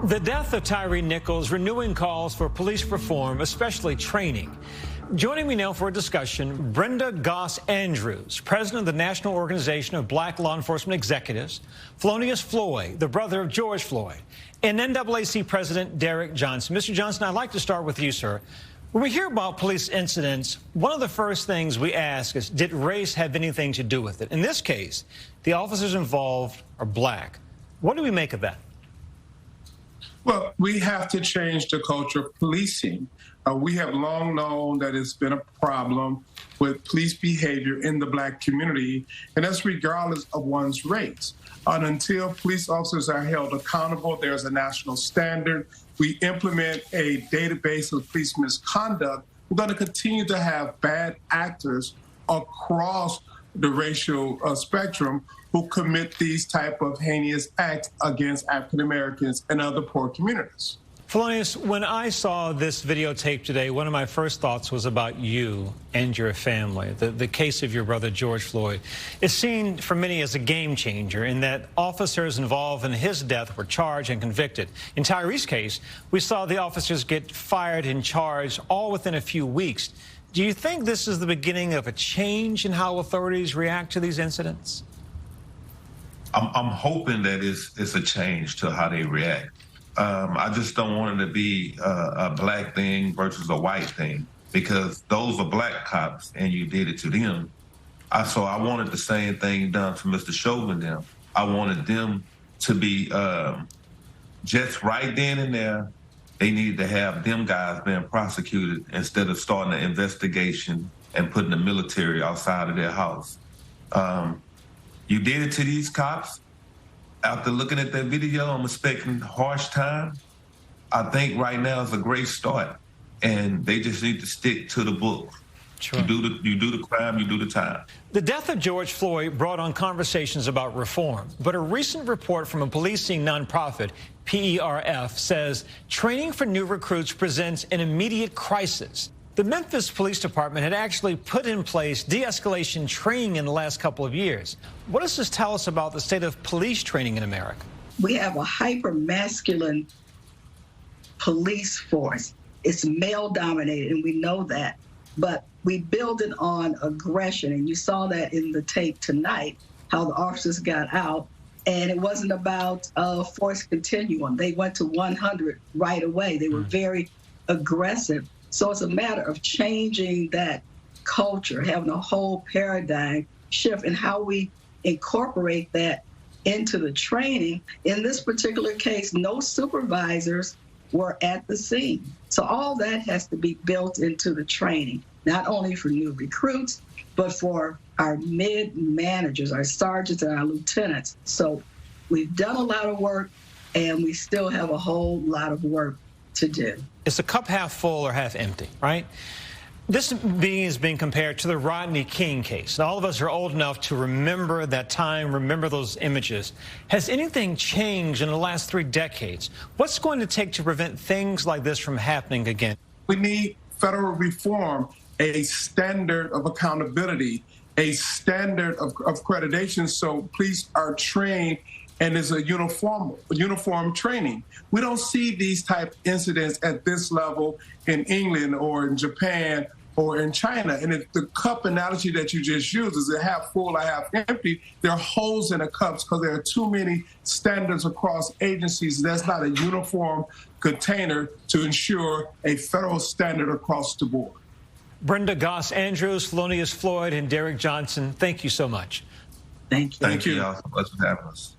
The death of Tyre Nichols renewing calls for police reform, especially training. Joining me now for a discussion, Brenda Goss Andrews, president of the National Organization of Black Law Enforcement Executives, Philonise Floyd, the brother of George Floyd, and NAACP President Derrick Johnson. Mr. Johnson, I'd like to start with you, sir. When we hear about police incidents, one of the first things we ask is, did race have anything to do with it? In this case, the officers involved are black. What do we make of that? Well, we have to change the culture of policing. We have long known that it's been a problem with police behavior in the black community, and that's regardless of one's race. And until police officers are held accountable, there's a national standard. We implement a database of police misconduct. We're going to continue to have bad actors across the racial spectrum who commit these type of heinous acts against African Americans and other poor communities. Philonise, when I saw this videotape today, one of my first thoughts was about you and your family. The case of your brother, George Floyd, is seen for many as a game changer in that officers involved in his death were charged and convicted. In Tyre's case, we saw the officers get fired and charged all within a few weeks. Do you think this is the beginning of a change in how authorities react to these incidents? I'm hoping that it's a change to how they react. I just don't want it to be a black thing versus a white thing, because those are black cops and you did it to them. So I wanted the same thing done to Mr. Chauvin them. I wanted them to be just right then and there. They needed to have them guys being prosecuted instead of starting an investigation and putting the military outside of their house. You did it to these cops. After looking at that video, I'm expecting harsh time. I think right now is a great start, and they just need to stick to the book. Sure. You do the crime, you do the time. The death of George Floyd brought on conversations about reform, but a recent report from a policing nonprofit, PERF, says training for new recruits presents an immediate crisis. The Memphis Police Department had actually put in place de-escalation training in the last couple of years. What does this tell us about the state of police training in America? We have a hyper-masculine police force. It's male-dominated, and we know that. But we build it on aggression, and you saw that in the tape tonight, how the officers got out. And it wasn't about force continuum. They went to 100 right away. They were very aggressive. So it's a matter of changing that culture, having a whole paradigm shift in how we incorporate that into the training. In this particular case, no supervisors were at the scene. So all that has to be built into the training, not only for new recruits, but for our mid-managers, our sergeants and our lieutenants. So we've done a lot of work, and we still have a whole lot of work to do. Is the cup half full or half empty, right? This is being compared to the Rodney King case. All of us are old enough to remember that time, remember those images. Has anything changed in the last 3 decades? What's going to take to prevent things like this from happening again? We need federal reform, a standard of accountability, a standard of accreditation, so police are trained and there's a uniform training. We don't see these type incidents at this level in England or in Japan or in China. And if the cup analogy that you just used is a half full or half empty, there are holes in the cups because there are too many standards across agencies. That's not a uniform container to ensure a federal standard across the board. Brenda Goss Andrews, Philonise Floyd, and Derrick Johnson, thank you so much. Thank you. Thank you. Thank you. Thanks for having us.